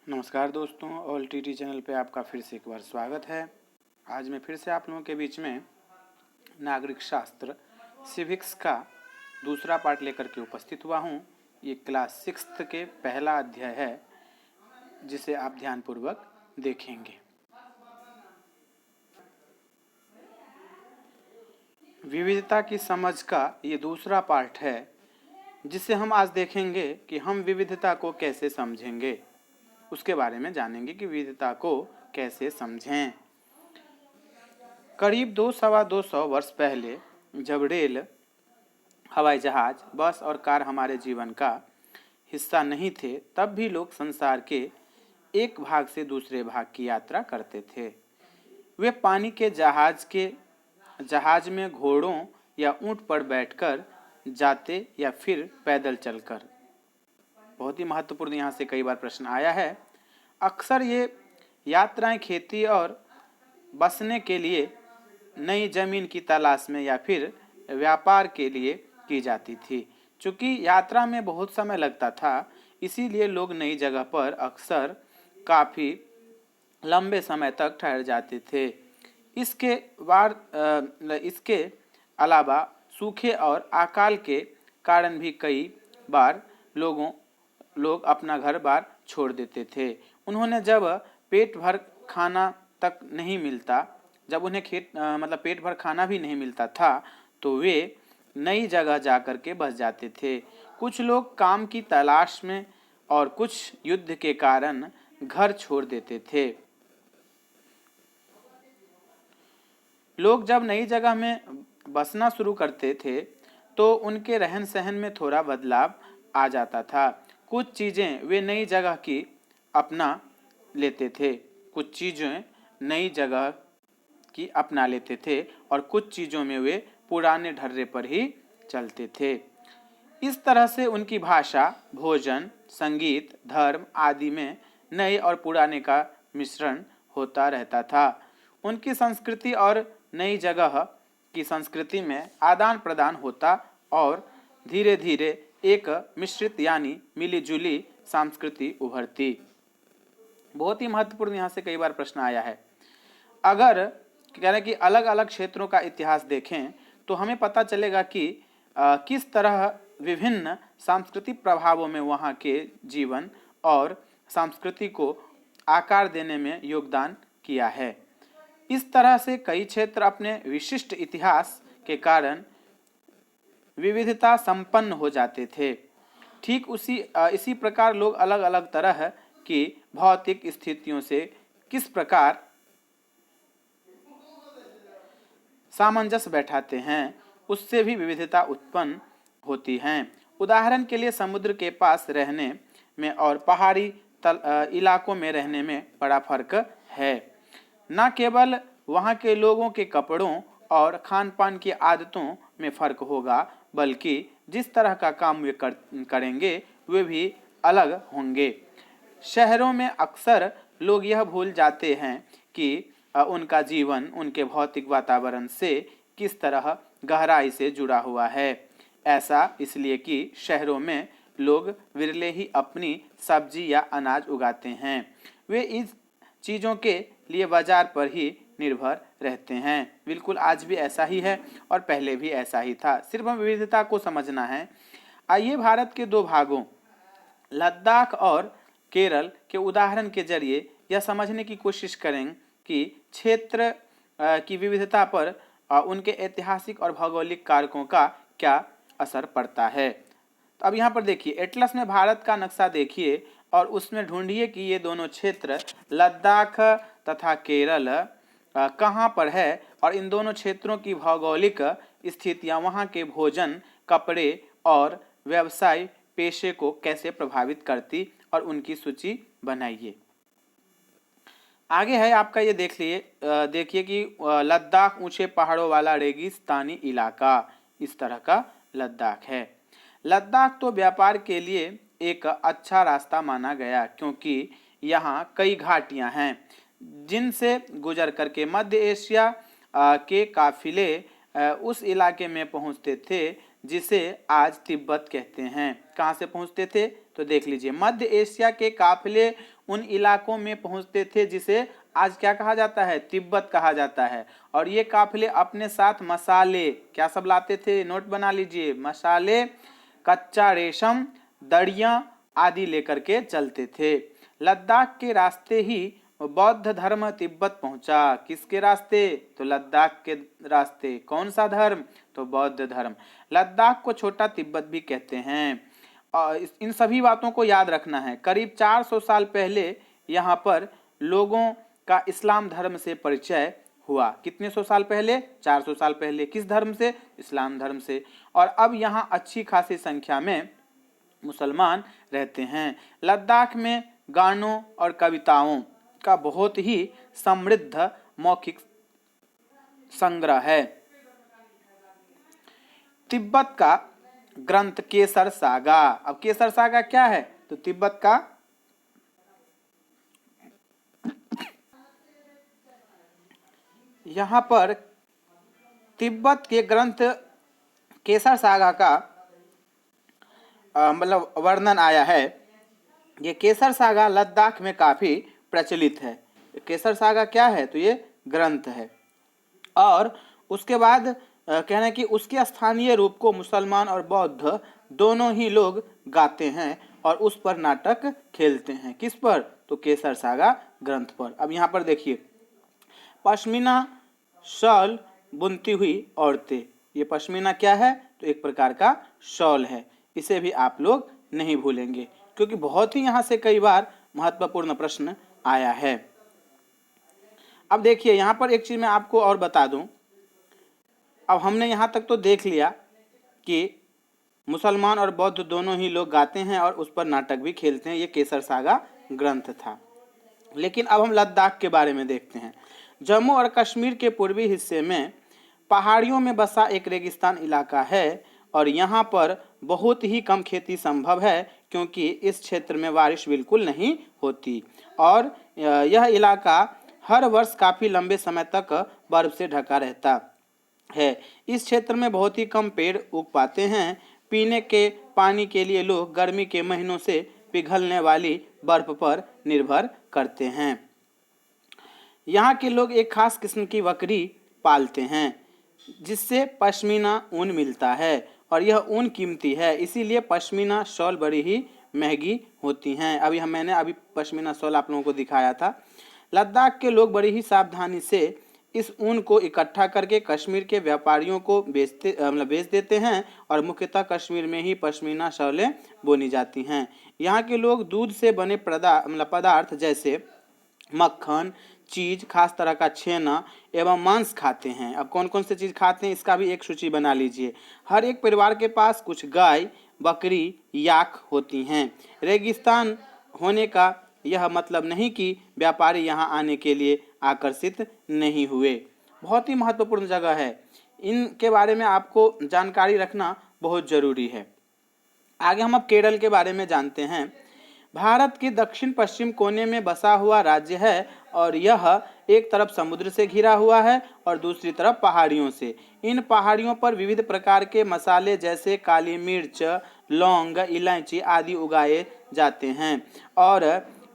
नमस्कार दोस्तों, all TT channel पे आपका फिर से एक बार स्वागत है। आज मैं फिर से आप लोगों के बीच में नागरिक शास्त्र सिविक्स का दूसरा पार्ट लेकर के उपस्थित हुआ हूँ। ये क्लास 6 के पहला अध्याय है जिसे आप ध्यानपूर्वक देखेंगे। विविधता की समझ का ये दूसरा पार्ट है जिसे हम आज देखेंगे कि हम विविधता को कैसे समझेंगे, उसके बारे में जानेंगे कि विविधता को कैसे समझें। करीब 200-225 वर्ष पहले जब रेल, हवाई जहाज, बस और कार हमारे जीवन का हिस्सा नहीं थे, तब भी लोग संसार के एक भाग से दूसरे भाग की यात्रा करते थे। वे पानी के जहाज में घोड़ों या ऊंट पर बैठकर जाते या फिर पैदल चलकर। बहुत ही महत्वपूर्ण यहाँ से कई बार प्रश्न आया है। अक्सर ये यात्राएं खेती और बसने के लिए, नई जमीन की तलाश में या फिर व्यापार के लिए की जाती थी। चूंकि यात्रा में बहुत समय लगता था, इसीलिए लोग नई जगह पर अक्सर काफ़ी लंबे समय तक ठहर जाते थे। इसके अलावा सूखे और अकाल के कारण भी कई बार लोग अपना घर बार छोड़ देते थे। उन्होंने जब पेट भर खाना तक नहीं मिलता जब उन्हें पेट भर खाना भी नहीं मिलता था, तो वे नई जगह जाकर के बस जाते थे। कुछ लोग काम की तलाश में और कुछ युद्ध के कारण घर छोड़ देते थे। लोग जब नई जगह में बसना शुरू करते थे तो उनके रहन सहन में थोड़ा बदलाव आ जाता था। कुछ चीज़ें वे नई जगह की अपना लेते थे, कुछ चीज़ें नई जगह की अपना लेते थे और कुछ चीज़ों में वे पुराने ढर्रे पर ही चलते थे। इस तरह से उनकी भाषा, भोजन, संगीत, धर्म आदि में नए और पुराने का मिश्रण होता रहता था। उनकी संस्कृति और नई जगह की संस्कृति में आदान प्रदान होता और धीरे धीरे एक मिश्रित यानी मिलीजुली संस्कृति उभरती। बहुत ही महत्वपूर्ण यहाँ से कई बार प्रश्न आया है। अगर कह रहे कि अलग अलग क्षेत्रों का इतिहास देखें तो हमें पता चलेगा कि किस तरह विभिन्न सांस्कृतिक प्रभावों में वहाँ के जीवन और संस्कृति को आकार देने में योगदान किया है। इस तरह से कई क्षेत्र अपने विशिष्ट इतिहास के कारण विविधता संपन्न हो जाते थे। ठीक इसी प्रकार लोग अलग अलग तरह की भौतिक स्थितियों से किस प्रकार सामंजस्य बैठाते हैं, उससे भी विविधता उत्पन्न होती हैं। उदाहरण के लिए समुद्र के पास रहने में और पहाड़ी इलाकों में रहने में बड़ा फर्क है। न केवल वहाँ के लोगों के कपड़ों और खान पान की आदतों में फर्क होगा, बल्कि जिस तरह का काम वे करेंगे वे भी अलग होंगे। शहरों में अक्सर लोग यह भूल जाते हैं कि उनका जीवन उनके भौतिक वातावरण से किस तरह गहराई से जुड़ा हुआ है। ऐसा इसलिए कि शहरों में लोग विरले ही अपनी सब्जी या अनाज उगाते हैं। वे इस चीज़ों के लिए बाजार पर ही निर्भर रहते हैं। बिल्कुल आज भी ऐसा ही है और पहले भी ऐसा ही था। सिर्फ हम विविधता को समझना है। आइए भारत के दो भागों लद्दाख और केरल के उदाहरण के जरिए यह समझने की कोशिश करें कि क्षेत्र की विविधता पर उनके ऐतिहासिक और भौगोलिक कारकों का क्या असर पड़ता है। तो अब यहाँ पर देखिए, एटलस में भारत का नक्शा देखिए और उसमें ढूंढिए कि ये दोनों क्षेत्र लद्दाख तथा केरल कहाँ पर है और इन दोनों क्षेत्रों की भौगोलिक स्थितियाँ वहाँ के भोजन, कपड़े और व्यवसाय पेशे को कैसे प्रभावित करती और उनकी सूची बनाइए। आगे है आपका, ये देखिए कि लद्दाख ऊंचे पहाड़ों वाला रेगिस्तानी इलाका, इस तरह का लद्दाख है। लद्दाख तो व्यापार के लिए एक अच्छा रास्ता माना गया क्योंकि यहाँ कई घाटियाँ हैं जिनसे गुजर करके मध्य एशिया के काफिले उस इलाके में पहुँचते थे जिसे आज तिब्बत कहते हैं। कहाँ से पहुँचते थे तो देख लीजिए, मध्य एशिया के काफिले उन इलाकों में पहुँचते थे जिसे आज क्या कहा जाता है, तिब्बत कहा जाता है। और ये काफिले अपने साथ मसाले क्या सब लाते थे, नोट बना लीजिए, मसाले, कच्चा रेशम, दड़ियाँ आदि लेकर के चलते थे। लद्दाख के रास्ते ही बौद्ध धर्म तिब्बत पहुंचा। किसके रास्ते, तो लद्दाख के रास्ते। कौन सा धर्म, तो बौद्ध धर्म। लद्दाख को छोटा तिब्बत भी कहते हैं। और इन सभी बातों को याद रखना है। करीब 400 साल पहले यहाँ पर लोगों का इस्लाम धर्म से परिचय हुआ। कितने सौ साल पहले, 400 साल पहले। किस धर्म से, इस्लाम धर्म से। और अब यहाँ अच्छी खासी संख्या में मुसलमान रहते हैं। लद्दाख में गानों और कविताओं का बहुत ही समृद्ध मौखिक संग्रह है। तिब्बत का ग्रंथ केसर सागा। अब केसर सागा क्या है, तो तिब्बत का यहाँ पर तिब्बत के ग्रंथ केसर सागा का मतलब वर्णन आया है। ये केसर सागा लद्दाख में काफी प्रचलित है। केसर सागा क्या है, तो ये ग्रंथ है। और उसके बाद कहना है कि उसके स्थानीय रूप को मुसलमान और बौद्ध दोनों ही लोग गाते हैं और उस पर नाटक खेलते हैं। किस पर, तो केसर सागा ग्रंथ पर। अब यहाँ पर देखिए, पश्मीना शॉल बुनती हुई औरतें। ये पश्मीना क्या है, तो एक प्रकार का शॉल है। इसे भी आप लोग नहीं भूलेंगे, क्योंकि बहुत ही यहाँ से कई बार महत्वपूर्ण प्रश्न आया है। अब देखिए, यहाँ पर एक चीज मैं आपको और बता दूं। अब हमने यहाँ तक तो देख लिया कि मुसलमान और बौद्ध दोनों ही लोग गाते हैं और उस पर नाटक भी खेलते हैं। ये केसर सागा ग्रंथ था। लेकिन अब हम लद्दाख के बारे में देखते हैं। जम्मू और कश्मीर के पूर्वी हिस्से में पहाड़ियों में बसा एक रेगिस्तान इलाका है और यहाँ पर बहुत ही कम खेती संभव है, क्योंकि इस क्षेत्र में बारिश बिल्कुल नहीं होती और यह इलाका हर वर्ष काफ़ी लंबे समय तक बर्फ से ढका रहता है। इस क्षेत्र में बहुत ही कम पेड़ उग पाते हैं। पीने के पानी के लिए लोग गर्मी के महीनों से पिघलने वाली बर्फ पर निर्भर करते हैं। यहाँ के लोग एक खास किस्म की बकरी पालते हैं जिससे पश्मीना ऊन मिलता है और यह ऊन कीमती है, इसीलिए पश्मीना शॉल बड़ी ही महंगी होती हैं। मैंने अभी पश्मीना शॉल आप लोगों को दिखाया था। लद्दाख के लोग बड़ी ही सावधानी से इस ऊन को इकट्ठा करके कश्मीर के व्यापारियों को बेच देते हैं और मुख्यतः कश्मीर में ही पश्मीना शॉलें बुनी जाती हैं। यहाँ के लोग दूध से बने पदार्थ जैसे मक्खन, चीज, खास तरह का छेना एवं मांस खाते हैं। अब कौन कौन सी चीज खाते हैं, इसका भी एक सूची बना लीजिए। हर एक परिवार के पास कुछ गाय, बकरी, याक होती हैं। रेगिस्तान होने का यह मतलब नहीं कि व्यापारी यहाँ आने के लिए आकर्षित नहीं हुए। बहुत ही महत्वपूर्ण जगह है, इनके बारे में आपको जानकारी रखना बहुत जरूरी है। आगे हम अब केरल के बारे में जानते हैं। भारत के दक्षिण पश्चिम कोने में बसा हुआ राज्य है और यह एक तरफ समुद्र से घिरा हुआ है और दूसरी तरफ पहाड़ियों से। इन पहाड़ियों पर विविध प्रकार के मसाले जैसे काली मिर्च, लौंग, इलायची आदि उगाए जाते हैं और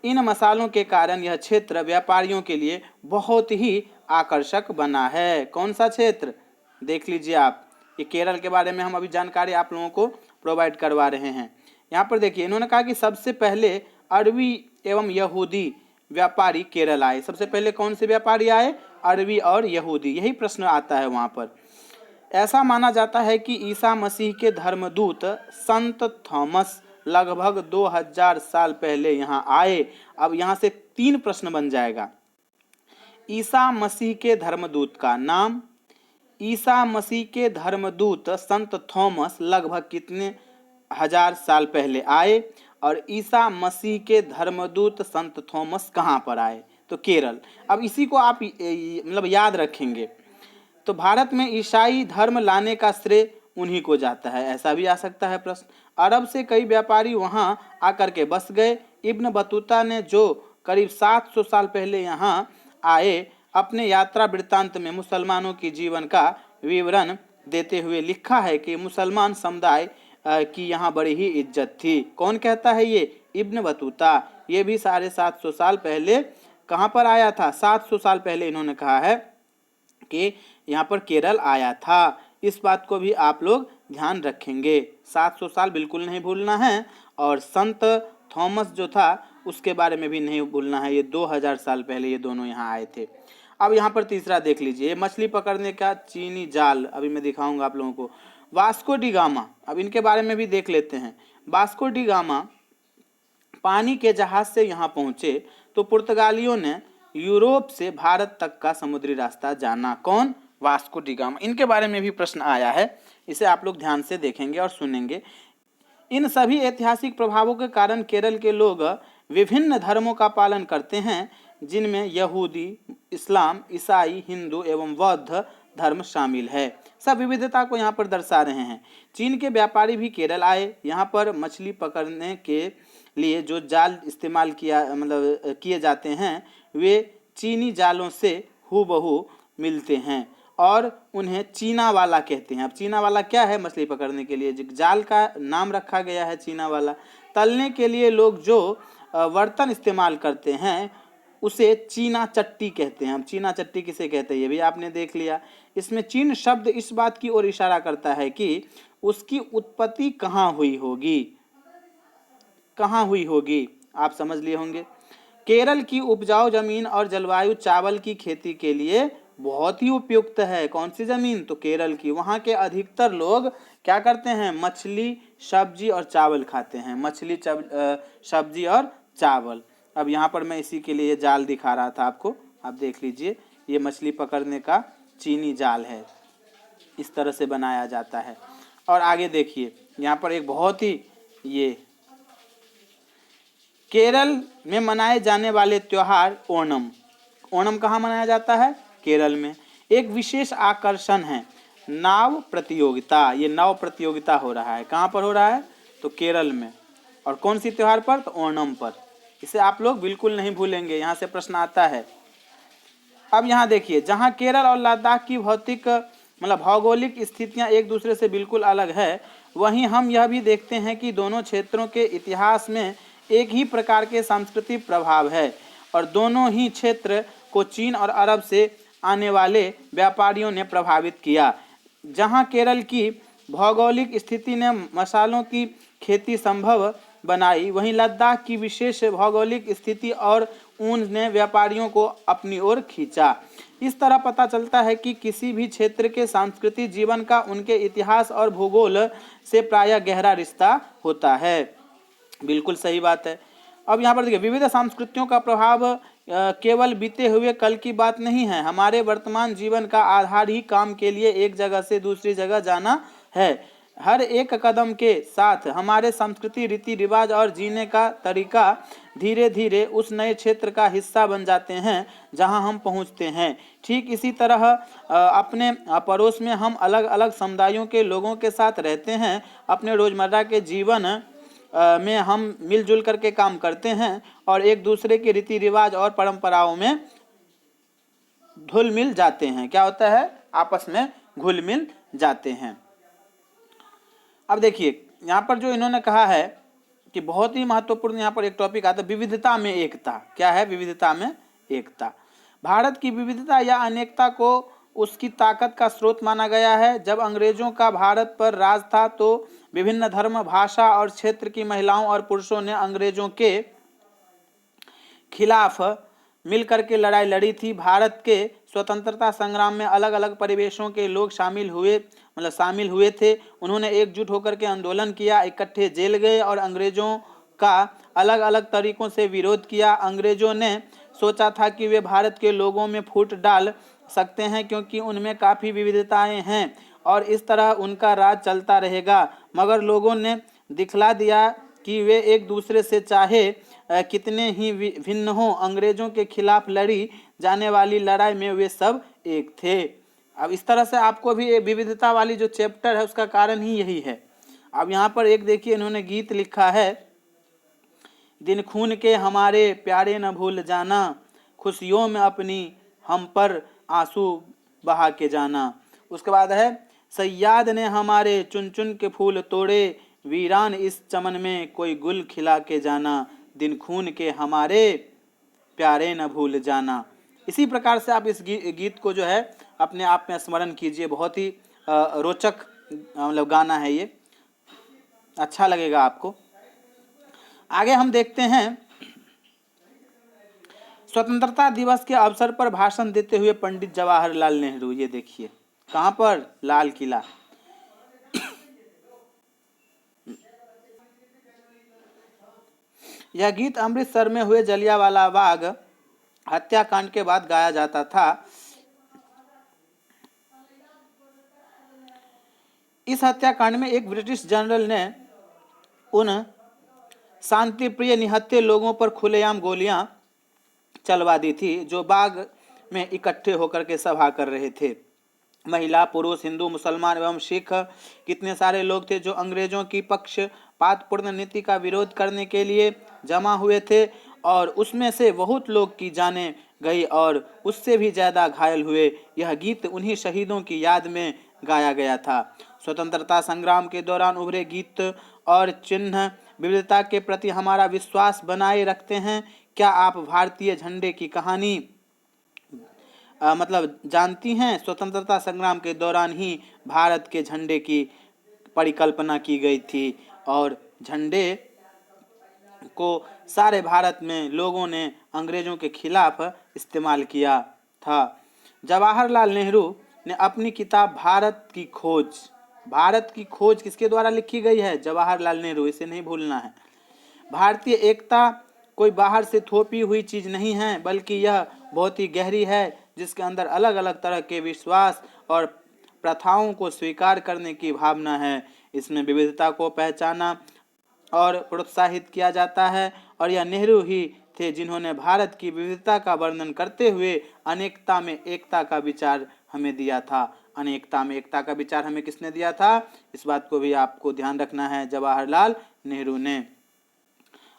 इन मसालों के कारण यह क्षेत्र व्यापारियों के लिए बहुत ही आकर्षक बना है। कौन सा क्षेत्र, देख लीजिए आप। ये केरल के बारे में हम अभी जानकारी आप लोगों को प्रोवाइड करवा रहे हैं। यहाँ पर देखिए, इन्होंने कहा कि सबसे पहले अरबी एवं यहूदी व्यापारी केरल आए। सबसे पहले कौन से व्यापारी आए, अरबी और यहूदी, यही प्रश्न आता है वहाँ पर। ऐसा माना जाता है कि ईसा मसीह के धर्मदूत संत थॉमस लगभग 2000 साल पहले यहाँ आए। अब यहाँ से 3 प्रश्न बन जाएगा। ईसा मसीह के धर्मदूत का नाम, ईसा मसीह के धर्मदूत संत थॉमस लगभग कितने हजार साल पहले आए और ईसा मसीह के धर्मदूत संत थॉमस कहाँ पर आए, तो केरल। अब इसी को आप याद रखेंगे तो भारत में ईसाई धर्म लाने का श्रेय उन्हीं को जाता है, ऐसा भी आ सकता है प्रश्न। अरब से कई व्यापारी वहां आकर के बस गए। इब्न बतूता ने जो करीब 700 साल पहले यहाँ आए, अपने यात्रा वृत्तांत में मुसलमानों की जीवन का विवरण देते हुए लिखा है कि मुसलमान समुदाय की यहाँ बड़ी ही इज्जत थी। कौन कहता है ये? Ibn Battuta. ये भी 750 साल पहले कहाँ पर आया था? 700 साल पहले इन्होंने कहा है कि यहाँ पर केरल आया था। इस बात को भी आप लोग ध्यान रखेंगे, 700 साल बिल्कुल नहीं भूलना है। और संत थॉमस जो था उसके बारे में भी नहीं भूलना है, ये 2000 साल पहले ये दोनों यहाँ आए थे। अब यहाँ पर तीसरा देख लीजिए, मछली पकड़ने का चीनी जाल, अभी मैं दिखाऊंगा आप लोगों को। वास्को डी गामा, अब इनके बारे में भी देख लेते हैं। वास्को डी गामा पानी के जहाज से यहाँ पहुंचे तो पुर्तगालियों ने यूरोप से भारत तक का समुद्री रास्ता जाना। कौन? Vasco D gamma. इनके बारे में भी प्रश्न आया है, इसे आप लोग ध्यान से देखेंगे और सुनेंगे। इन सभी ऐतिहासिक प्रभावों के कारण केरल के लोग विभिन्न धर्मों का पालन करते हैं, जिनमें यहूदी, इस्लाम, ईसाई, हिंदू एवं बौद्ध धर्म शामिल है। सब विविधता को यहाँ पर दर्शा रहे हैं। चीन के व्यापारी भी केरल आए। यहाँ पर मछली पकड़ने के लिए जो जाल इस्तेमाल किए जाते हैं वे चीनी जालों से हूबहू मिलते हैं और उन्हें चीना वाला कहते हैं। अब चीना वाला क्या है? मछली पकड़ने के लिए जाल का नाम रखा गया है चीना वाला। तलने के लिए लोग जो बर्तन इस्तेमाल करते हैं उसे चीना चट्टी कहते हैं। अब चीना चट्टी किसे कहते हैं ये भी आपने देख लिया। इसमें चीन शब्द इस बात की ओर इशारा करता है कि उसकी उत्पत्ति कहाँ हुई होगी, कहाँ हुई होगी, आप समझ लिए होंगे। केरल की उपजाऊ जमीन और जलवायु चावल की खेती के लिए बहुत ही उपयुक्त है। कौन सी जमीन? तो केरल की। वहाँ के अधिकतर लोग क्या करते हैं? मछली, सब्जी और चावल खाते हैं। मछली, सब्जी और चावल। अब यहाँ पर मैं इसी के लिए जाल दिखा रहा था आपको, आप देख लीजिए। ये मछली पकड़ने का चीनी जाल है, इस तरह से बनाया जाता है। और आगे देखिए, यहाँ पर एक बहुत ही ये केरल में मनाए जाने वाले त्योहार ओणम। ओणम कहाँ मनाया जाता है? केरल में। एक विशेष आकर्षण है नाव प्रतियोगिता। ये नाव प्रतियोगिता हो रहा है, कहाँ पर हो रहा है? तो केरल में। और कौन सी त्योहार पर? तो ओणम पर। इसे आप लोग बिल्कुल नहीं भूलेंगे, यहाँ से प्रश्न आता है। अब यहाँ देखिए, जहाँ केरल और लद्दाख की भौगोलिक स्थितियाँ एक दूसरे से बिल्कुल अलग है, वहीं हम यह भी देखते हैं कि दोनों क्षेत्रों के इतिहास में एक ही प्रकार के सांस्कृतिक प्रभाव है और दोनों ही क्षेत्र को चीन और अरब से आने वाले व्यापारियों ने प्रभावित किया। जहाँ केरल की भौगोलिक स्थिति ने मसालों की खेती संभव बनाई, वहीं लद्दाख की विशेष भौगोलिक स्थिति और ऊन ने व्यापारियों को अपनी ओर खींचा। इस तरह पता चलता है कि किसी भी क्षेत्र के सांस्कृतिक जीवन का उनके इतिहास और भूगोल से प्रायः गहरा रिश्ता होता है। बिल्कुल सही बात है। अब यहाँ पर देखिए, विविध संस्कृतियों का प्रभाव केवल बीते हुए कल की बात नहीं है। हमारे वर्तमान जीवन का आधार ही काम के लिए एक जगह से दूसरी जगह जाना है। हर एक कदम के साथ हमारे संस्कृति, रीति रिवाज और जीने का तरीका धीरे धीरे उस नए क्षेत्र का हिस्सा बन जाते हैं जहां हम पहुंचते हैं। ठीक इसी तरह अपने पड़ोस में हम अलग अलग समुदायों के लोगों के साथ रहते हैं। अपने रोजमर्रा के जीवन में हम मिलजुल करके काम करते हैं और एक दूसरे के रीति रिवाज और परंपराओं में घुल मिल जाते हैं। क्या होता है? आपस में घुल मिल जाते हैं। अब देखिए, यहाँ पर जो इन्होंने कहा है कि बहुत ही महत्वपूर्ण यहाँ पर एक टॉपिक आता है, विविधता में एकता। क्या है? विविधता में एकता। भारत की विविधता या अनेकता को उसकी ताकत का स्रोत माना गया है। जब अंग्रेजों का भारत पर राज था तो विभिन्न धर्म, भाषा और क्षेत्र की महिलाओं और पुरुषों ने अंग्रेजों के खिलाफ मिलकर के लड़ाई लड़ी थी। भारत के स्वतंत्रता संग्राम में अलग अलग परिवेशों के लोग शामिल हुए थे। उन्होंने एकजुट होकर के आंदोलन किया, इकट्ठे जेल गए और अंग्रेजों का अलग अलग तरीकों से विरोध किया। अंग्रेजों ने सोचा था कि वे भारत के लोगों में फूट डाल सकते हैं क्योंकि उनमें काफ़ी विविधताएं हैं और इस तरह उनका राज चलता रहेगा। मगर लोगों ने दिखला दिया कि वे एक दूसरे से चाहे कितने ही भिन्न हों, अंग्रेजों के खिलाफ लड़ी जाने वाली लड़ाई में वे सब एक थे। अब इस तरह से आपको भी ये विविधता वाली जो चैप्टर है उसका कारण ही यही है। अब यहाँ पर एक देखिए, इन्होंने गीत लिखा है, दिन खून के हमारे प्यारे न भूल जाना, खुशियों में अपनी हम पर आंसू बहा के जाना। उसके बाद है, सैयाद ने हमारे चुन चुन के फूल तोड़े, वीरान इस चमन में कोई गुल खिला के जाना, दिन खून के हमारे प्यारे न भूल जाना। इसी प्रकार से आप इस गीत को जो है अपने आप में स्मरण कीजिए। बहुत ही रोचक मतलब गाना है ये, अच्छा लगेगा आपको। आगे हम देखते हैं, स्वतंत्रता दिवस के अवसर पर भाषण देते हुए पंडित जवाहरलाल नेहरू। ये देखिए कहाँ पर, लाल किला। यह गीत अमृतसर में हुए जलियांवाला बाग हत्याकांड के बाद गाया जाता था। इस हत्याकांड में एक ब्रिटिश जनरल ने उन शांतिप्रिय निहत्थे लोगों पर खुलेआम गोलियां चलवा दी थी जो बाग में इकट्ठे होकर के सभा कर रहे थे। महिला, पुरुष, हिंदू, मुसलमान एवं सिख, कितने सारे लोग थे जो अंग्रेजों की पक्षपातपूर्ण नीति का विरोध करने के लिए जमा हुए थे, और उसमें से बहुत लोग की जानें गई और उससे भी ज़्यादा घायल हुए। यह गीत उन्हीं शहीदों की याद में गाया गया था। स्वतंत्रता संग्राम के दौरान उभरे गीत और चिन्ह विविधता के प्रति हमारा विश्वास बनाए रखते हैं। क्या आप भारतीय झंडे की कहानी मतलब जानती हैं? स्वतंत्रता संग्राम के दौरान ही भारत के झंडे की परिकल्पना की गई थी और झंडे को सारे भारत में लोगों ने अंग्रेजों के खिलाफ इस्तेमाल किया था। जवाहरलाल नेहरू ने अपनी किताब भारत की खोज किसके द्वारा लिखी गई है? जवाहरलाल नेहरू, इसे नहीं भूलना है। भारतीय एकता कोई बाहर से थोपी हुई चीज नहीं है, बल्कि यह बहुत ही गहरी है, जिसके अंदर अलग अलग तरह के विश्वास और प्रथाओं को स्वीकार करने की भावना है। इसमें विविधता को पहचाना और प्रोत्साहित किया जाता है, और यह नेहरू ही थे जिन्होंने भारत की विविधता का वर्णन करते हुए अनेकता में एकता का विचार हमें दिया था। अनेकता में एकता का विचार हमें किसने दिया था? इस बात को भी आपको ध्यान रखना है, जवाहरलाल नेहरू ने।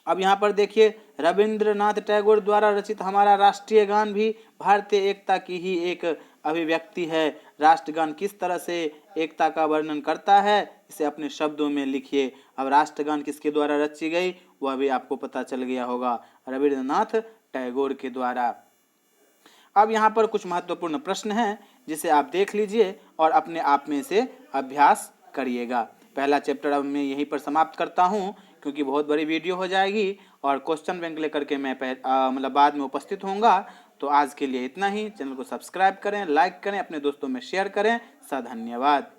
अब यहाँ पर देखिए, रविंद्रनाथ टैगोर द्वारा रचित हमारा राष्ट्रीय गान भी भारतीय एकता की ही एक अभिव्यक्ति है। राष्ट्रगान किस तरह से एकता का वर्णन करता है, इसे अपने शब्दों में लिखिए। अब राष्ट्रगान किसके द्वारा रची गई वह भी आपको पता चल गया होगा, रविंद्रनाथ टैगोर के द्वारा। अब यहाँ पर कुछ महत्वपूर्ण प्रश्न हैं जिसे आप देख लीजिए और अपने आप में से अभ्यास करिएगा। पहला चैप्टर अब मैं यहीं पर समाप्त करता हूँ, क्योंकि बहुत बड़ी वीडियो हो जाएगी और क्वेश्चन बैंक लेकर के मैं मतलब बाद में उपस्थित होऊंगा। तो आज के लिए इतना ही। चैनल को सब्सक्राइब करें, लाइक करें, अपने दोस्तों में शेयर करें। धन्यवाद।